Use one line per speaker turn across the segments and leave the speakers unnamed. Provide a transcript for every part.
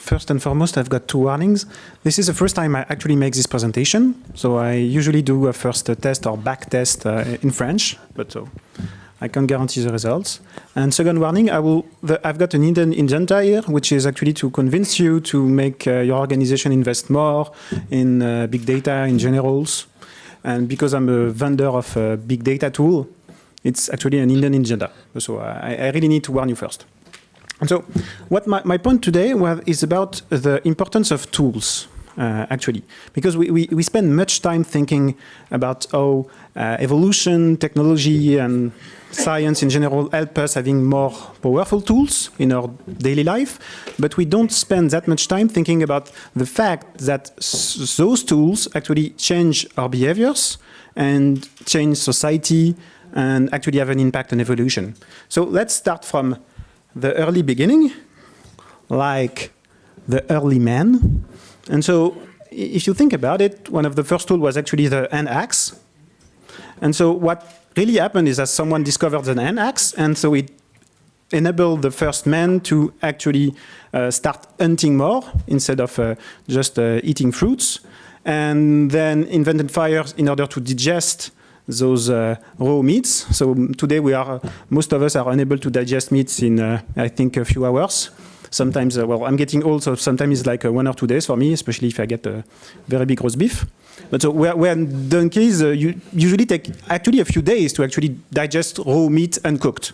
first and foremost, I've got 2 warnings. This is the first time I actually make this presentation. So I usually do a first test or back test in French, but I can't guarantee the results. And second warning, I've got an hidden agenda here, which is actually to convince you to make your organization invest more in big data in generals. And because I'm a vendor of a big data tool, it's actually an hidden agenda. So I really need to warn you first. And so what my point today is about the importance of tools, actually. Because we spend much time thinking about how evolution, technology, and science in general help us having more powerful tools in our daily life. But we don't spend that much time thinking about the fact that those tools actually change our behaviors and change society and actually have an impact on evolution. So let's start from the early beginning, like the early man. And so if you think about it, one of the first tools was actually the hand axe. And so what really happened is that someone discovered the hand axe, and so it enabled the first man to actually start hunting more instead of just eating fruits, and then invented fire in order to digest those raw meats. So today most of us are unable to digest meats in, I think, a few hours. Sometimes, well, I'm getting old, so sometimes it's like 1 or 2 days for me, especially if I get a very big roast beef. But so when donkeys usually take actually a few days to actually digest raw meat uncooked.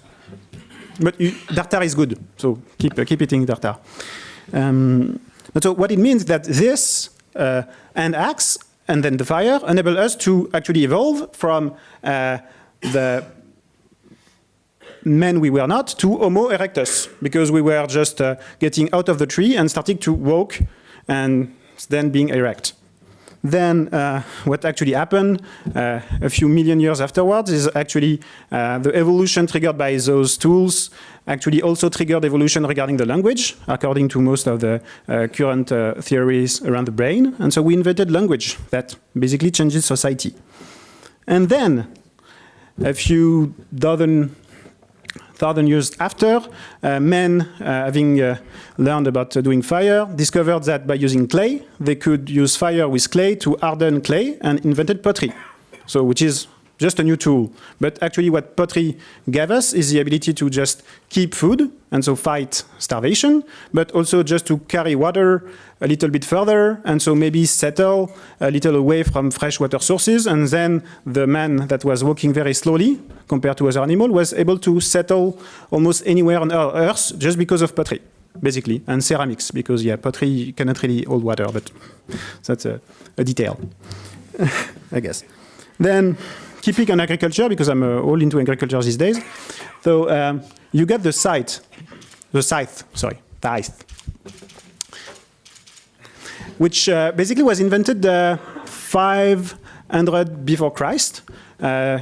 But tartare is good, so keep eating tartare. But so what it means is that this hand axe and then the fire enable us to actually evolve from the men we were not to Homo erectus, because we were just getting out of the tree and starting to walk and then being erect. Then what actually happened a few million years afterwards is actually the evolution triggered by those tools actually also triggered evolution regarding the language, according to most of the current theories around the brain. And so we invented language that basically changes society. And then a few dozen years after, men, having learned about doing fire, discovered that by using clay, they could use fire with clay to harden clay and invented pottery. So, which is just a new tool. But actually what pottery gave us is the ability to just keep food, and so fight starvation, but also just to carry water a little bit further, and so maybe settle a little away from fresh water sources, and then the man that was walking very slowly compared to other animals was able to settle almost anywhere on Earth just because of pottery, basically, and ceramics, because yeah, pottery cannot really hold water, but that's a detail, I guess. Then, keeping on agriculture, because I'm all into agriculture these days. So you get the scythe, which basically was invented 500 before Christ in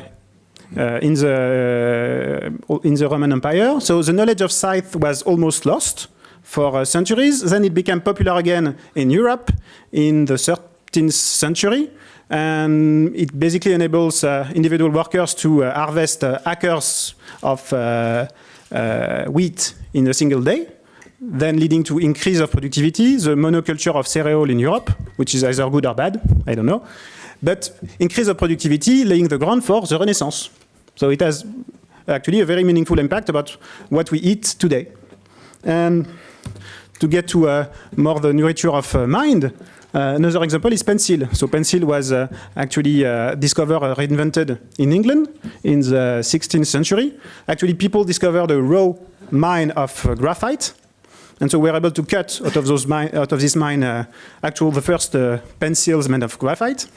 the Roman Empire. So the knowledge of scythe was almost lost for centuries. Then it became popular again in Europe in the 13th century. And it basically enables individual workers to harvest acres of wheat in a single day, then leading to increase of productivity, the monoculture of cereal in Europe, which is either good or bad, I don't know. But increase of productivity, laying the ground for the Renaissance. So it has actually a very meaningful impact about what we eat today. And to get to more the nurture of mind, another example is pencil. So pencil was actually discovered, reinvented in England in the 16th century. Actually, people discovered a raw mine of graphite. And so we're able to cut out of this mine the first pencils made of graphite.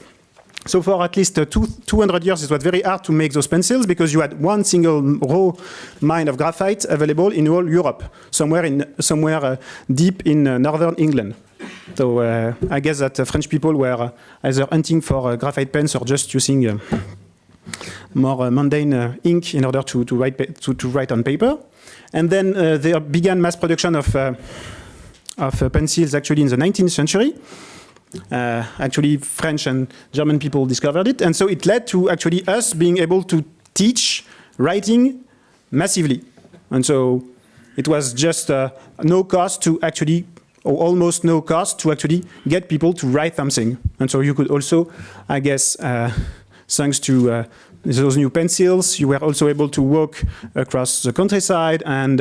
So for at least 200 years, it was very hard to make those pencils because you had one single raw mine of graphite available in all Europe, somewhere deep in northern England. So I guess that French people were either hunting for graphite pens or just using more mundane ink in order to write on paper. And then they began mass production of pencils actually in the 19th century. Actually, French and German people discovered it. And so it led to actually us being able to teach writing massively. And so it was just no cost to actually or almost no cost to actually get people to write something. And so you could also, I guess, thanks to those new pencils, you were also able to walk across the countryside and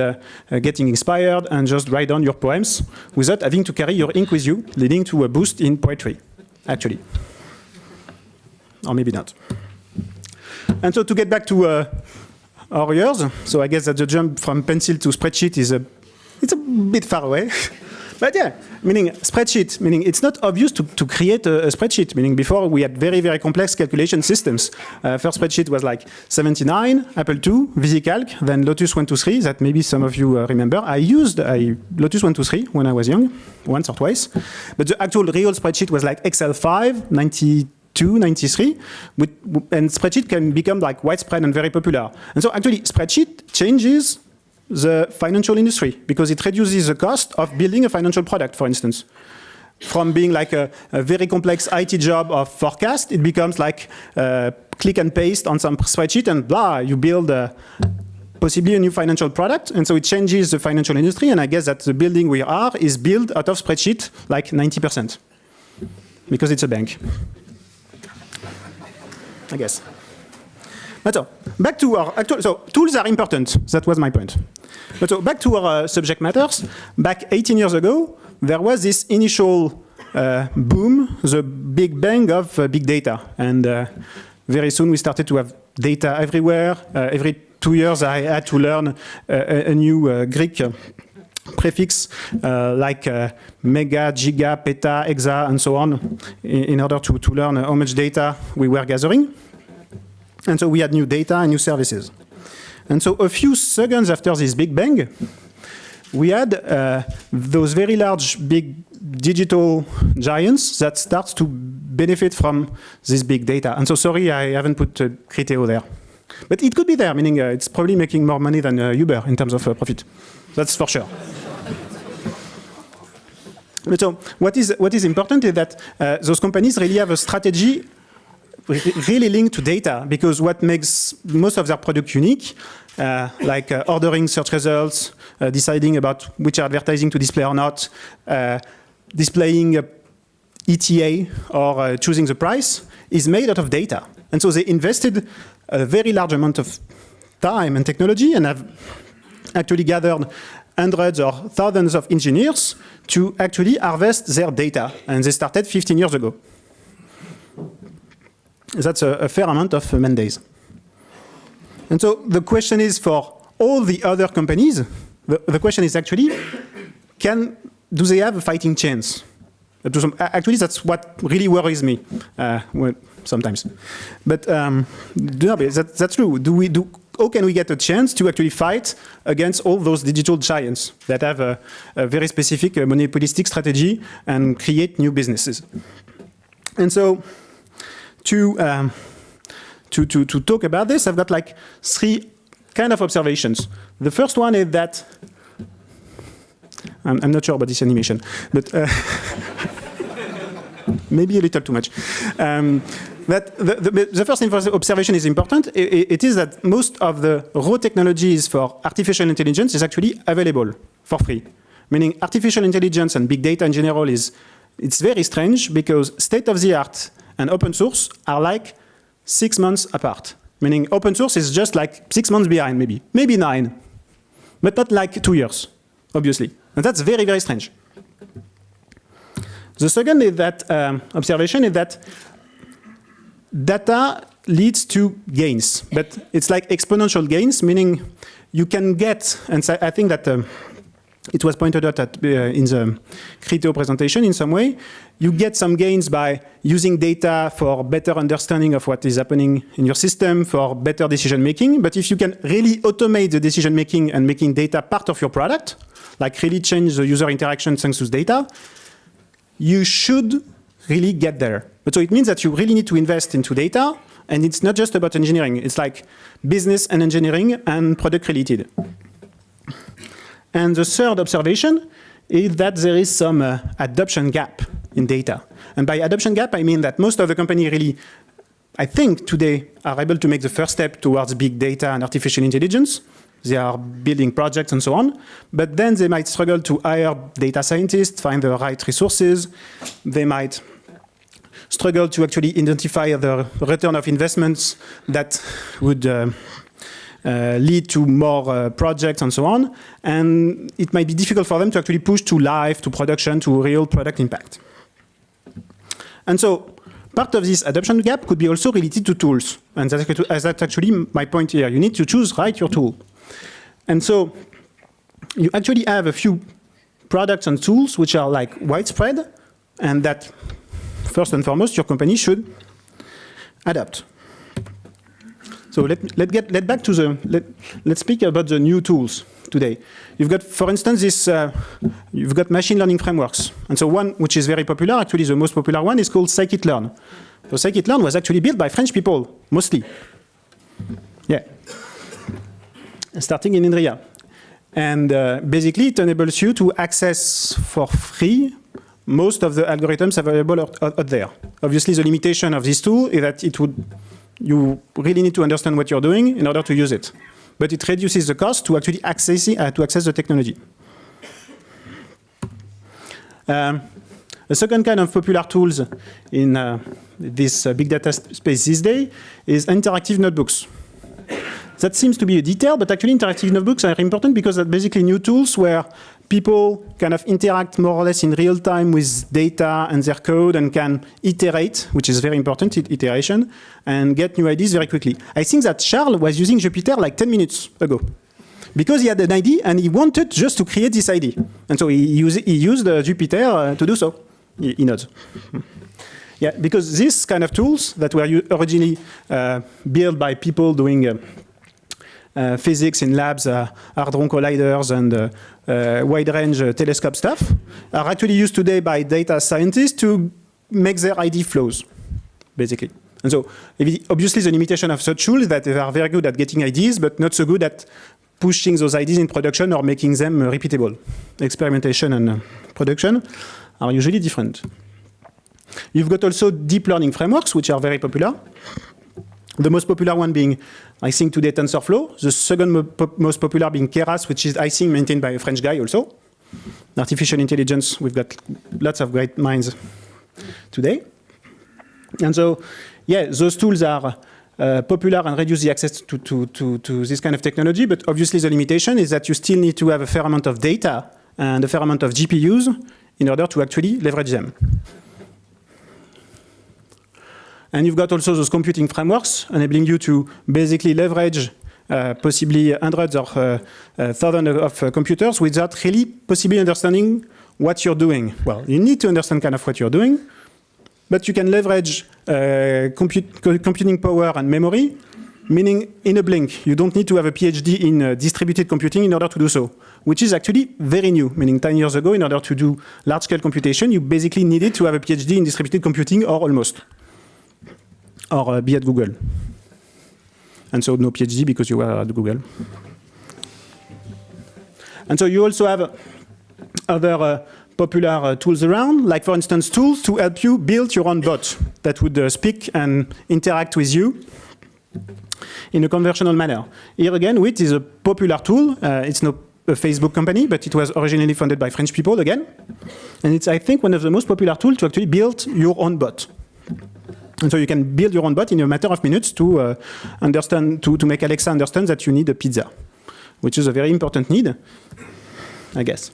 getting inspired and just write down your poems without having to carry your ink with you, leading to a boost in poetry, actually. Or maybe not. And so to get back to our years, so I guess that the jump from pencil to spreadsheet is it's a bit far away. But yeah, meaning spreadsheet, meaning it's not obvious to create a spreadsheet, meaning before we had very, very complex calculation systems. First spreadsheet was like 79, Apple II, VisiCalc, then Lotus 123, that maybe some of you remember. I used Lotus 123 when I was young, once or twice. But the actual real spreadsheet was like Excel 5, 92, 93, and spreadsheet can become like widespread and very popular. And so actually spreadsheet changes the financial industry because it reduces the cost of building a financial product, for instance. From being like a very complex IT job of forecast, it becomes like click and paste on some spreadsheet and blah, you build possibly a new financial product. And so it changes the financial industry. And I guess that the building we are is built out of spreadsheet like 90% because it's a bank, I guess. But so, back to our actual, so tools are important. That was my point. But so back to our subject matters. Back 18 years ago, there was this initial boom, the big bang of big data. And very soon we started to have data everywhere. Every 2 years I had to learn a new Greek prefix like mega, giga, peta, exa, and so on in order to learn how much data we were gathering. And so we had new data and new services. And so a few seconds after this big bang, we had those very large, big digital giants that start to benefit from this big data. And so sorry, I haven't put Criteo there. But it could be there, meaning it's probably making more money than Uber in terms of profit. That's for sure. But so what is important is that those companies really have a strategy really linked to data, because what makes most of their product unique, like ordering search results, deciding about which advertising to display or not, displaying ETA or choosing the price, is made out of data. And so they invested a very large amount of time and technology and have actually gathered hundreds or thousands of engineers to actually harvest their data. And they started 15 years ago. That's a fair amount of man days. And so the question is for all the other companies, the question is actually, do they have a fighting chance? Actually, that's what really worries me sometimes. But that's true. How can we get a chance to actually fight against all those digital giants that have a very specific monopolistic strategy and create new businesses? And so, to talk about this, I've got like 3 kind of observations. The first one is that, I'm not sure about this animation, but maybe a little too much. But the first observation is important. It is that most of the raw technologies for artificial intelligence is actually available for free. Meaning artificial intelligence and big data in general it's very strange because state-of-the-art and open source are like 6 months apart. Meaning open source is just like 6 months behind, maybe 9, but not like 2 years, obviously. And that's very, very strange. The second is that observation is that data leads to gains, but it's like exponential gains, meaning you can get, and so I think that it was pointed out in the Criteo presentation in some way, you get some gains by using data for better understanding of what is happening in your system, for better decision making. But if you can really automate the decision making and making data part of your product, like really change the user interaction thanks to data, you should really get there. But so it means that you really need to invest into data, and it's not just about engineering. It's like business and engineering and product related. And the third observation is that there is some adoption gap in data. And by adoption gap, I mean that most of the companies really, I think today, are able to make the first step towards big data and artificial intelligence. they are building projects and so on. But then they might struggle to hire data scientists, find the right resources. They might struggle to actually identify the return of investments that would lead to more projects and so on. And it might be difficult for them to actually push to live, to production, to real product impact. And so part of this adoption gap could be also related to tools. And that's actually my point here. You need to choose your tool. And so you actually have a few products and tools which are like widespread, and that first and foremost your company should adopt. So let's speak about the new tools today. You've got, for instance, you've got machine learning frameworks. And so one which is very popular, actually the most popular one, is called scikit-learn. So scikit-learn was actually built by French people, mostly. Yeah. Starting in INRIA. And basically it enables you to access for free most of the algorithms available out there. Obviously the limitation of this tool is that you really need to understand what you're doing in order to use it. But it reduces the cost to actually access the technology. A second kind of popular tools in this big data space these days is interactive notebooks. That seems to be a detail, but actually interactive notebooks are important because they're basically new tools where people kind of interact more or less in real time with data and their code and can iterate, which is very important, iteration, and get new ideas very quickly. I think that Charles was using Jupyter like 10 minutes ago because he had an idea and he wanted just to create this idea. And so he used Jupyter to do so. He nods. Yeah, because these kind of tools that were originally built by people doing physics in labs, hadron colliders, and wide-range telescope stuff, are actually used today by data scientists to make their ID flows, basically. And so, obviously, the limitation of such tools is that they are very good at getting ideas, but not so good at pushing those ideas in production or making them repeatable. Experimentation and production are usually different. You've got also deep learning frameworks, which are very popular. The most popular one being, I think, today TensorFlow. The second most popular being Keras, which is, I think, maintained by a French guy also. Artificial intelligence, we've got lots of great minds today. And so, yeah, those tools are popular and reduce the access to this kind of technology, but obviously the limitation is that you still need to have a fair amount of data and a fair amount of GPUs in order to actually leverage them. And you've got also those computing frameworks enabling you to basically leverage possibly hundreds or thousands of computers without really possibly understanding what you're doing. Well, you need to understand kind of what you're doing, but you can leverage computing power and memory, meaning in a blink. You don't need to have a PhD in distributed computing in order to do so, which is actually very new, meaning 10 years ago, in order to do large-scale computation, you basically needed to have a PhD in distributed computing or almost. Or be at Google. And so no PhD because you were at Google. And so you also have other popular tools around, like for instance tools to help you build your own bot that would speak and interact with you in a conversational manner. Here again, WIT is a popular tool. It's not a Facebook company, but it was originally founded by French people again. And it's, I think, one of the most popular tools to actually build your own bot. And so you can build your own bot in a matter of minutes to to make Alexa understand that you need a pizza, which is a very important need, I guess.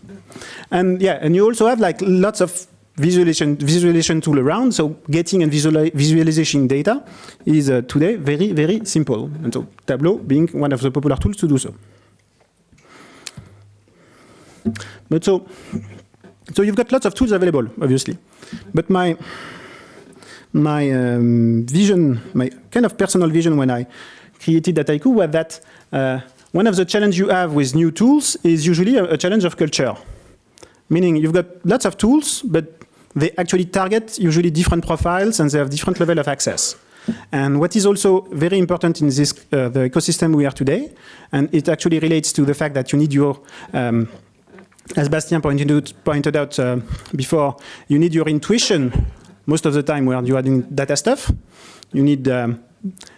And yeah, and you also have like lots of visualization tool around. So getting and visualization data is today very, very simple. And so Tableau being one of the popular tools to do so. But so you've got lots of tools available, obviously. But my vision, my kind of personal vision when I created Dataiku was that one of the challenges you have with new tools is usually a challenge of culture. Meaning you've got lots of tools, but they actually target usually different profiles and they have different level of access. And what is also very important in this the ecosystem we are today, and it actually relates to the fact that you need your as Bastien pointed out before, you need your intuition most of the time when you're doing data stuff. You need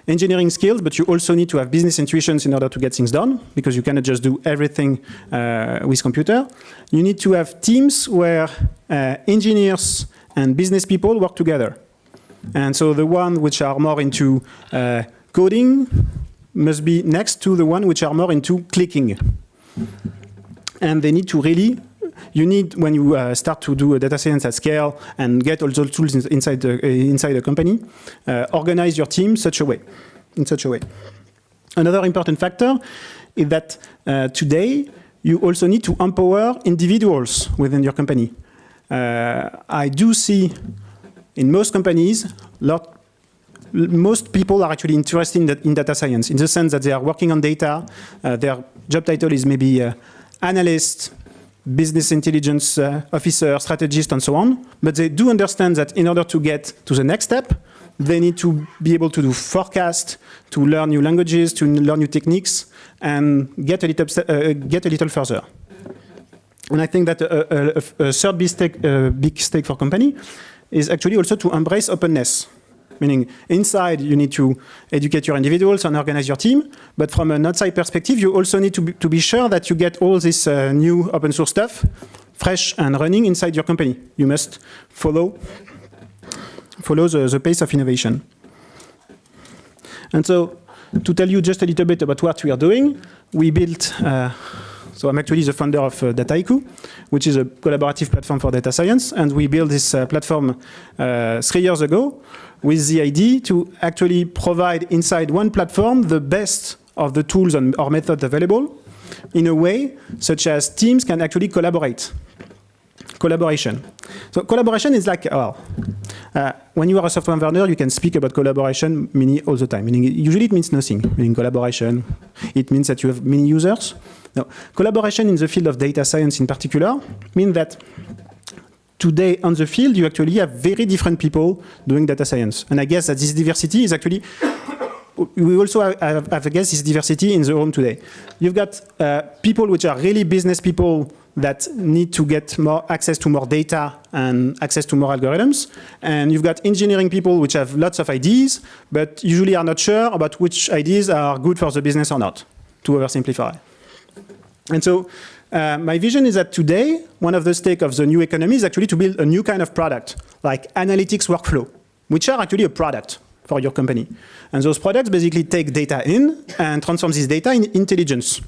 engineering skills, but you also need to have business intuitions in order to get things done, because you cannot just do everything with computer. You need to have teams where engineers and business people work together. And so the one which are more into coding must be next to the one which are more into clicking. And they need to really, you need, when you start to do a data science at scale and get all those tools inside the company, organize your team in such a way. Another important factor is that today you also need to empower individuals within your company. I do see in most companies, most people are actually interested in data science, in the sense that they are working on data. Their job title is maybe analyst, business intelligence officer, strategist, and so on. But they do understand that in order to get to the next step, they need to be able to do forecast, to learn new languages, to learn new techniques, and get a little further. And I think that a third big stake for company is actually also to embrace openness. Meaning, inside, you need to educate your individuals and organize your team. But from an outside perspective, you also need to be sure that you get all this new open source stuff fresh and running inside your company. You must follow the pace of innovation. And so, to tell you just a little bit about what we are doing, we built, so I'm actually the founder of Dataiku, which is a collaborative platform for data science. And we built this platform 3 years ago with the idea to actually provide inside one platform the best of the tools or methods available in a way such as teams can actually collaborate. Collaboration. So collaboration is like, when you are a software vendor, you can speak about collaboration all the time. Meaning, usually it means nothing. Meaning collaboration, it means that you have many users. No, collaboration in the field of data science in particular means that today on the field, you actually have very different people doing data science. And I guess that this diversity is actually, we also have I guess, this diversity in the room today. You've got people which are really business people that need to get more access to more data and access to more algorithms. And you've got engineering people which have lots of ideas, but usually are not sure about which ideas are good for the business or not, to oversimplify. And so my vision is that today, one of the stakes of the new economy is actually to build a new kind of product, like analytics workflow, which are actually a product for your company. And those products basically take data in and transform this data in intelligence.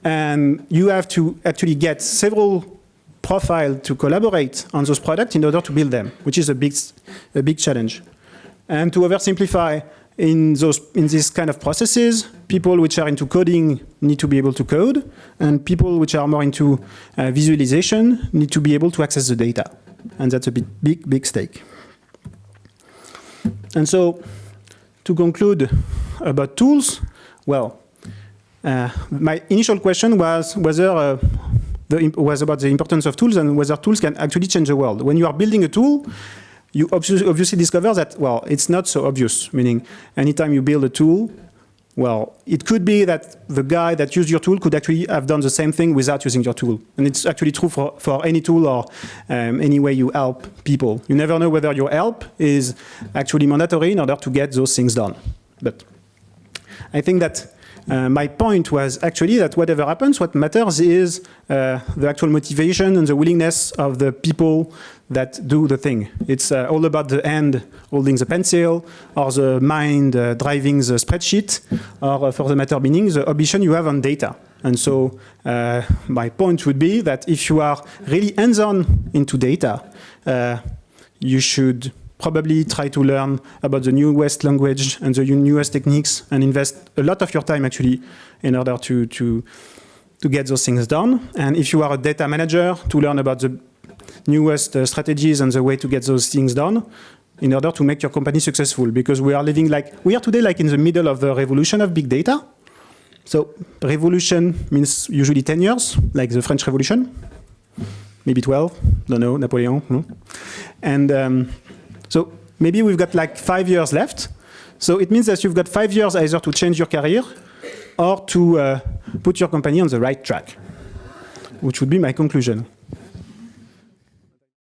And you have to actually get several profiles to collaborate on those products in order to build them, which is a big challenge. And to oversimplify, in this kind of processes, people which are into coding need to be able to code, and people which are more into visualization need to be able to access the data. And that's a big stake. And so, to conclude about tools, well, my initial question was whether was about the importance of tools and whether tools can actually change the world. When you are building a tool, you obviously discover that, well, it's not so obvious, meaning anytime you build a tool, well, it could be that the guy that used your tool could actually have done the same thing without using your tool. And it's actually true for any tool or any way you help people. You never know whether your help is actually mandatory in order to get those things done. But I think that my point was actually that whatever happens, what matters is the actual motivation and the willingness of the people that do the thing. It's all about the hand holding the pencil, or the mind driving the spreadsheet, or for the matter meaning, the ambition you have on data. And so my point would be that if you are really hands-on into data, you should probably try to learn about the newest language and the newest techniques and invest a lot of your time actually in order to get those things done. And if you are a data manager, to learn about the newest strategies and the way to get those things done in order to make your company successful. Because we are today like in the middle of the revolution of big data. So revolution means usually 10 years, like the French Revolution, maybe 12, don't know, Napoleon. No? And so maybe we've got like 5 years left. So it means that you've got 5 years either to change your career or to put your company on the right track, which would be my conclusion.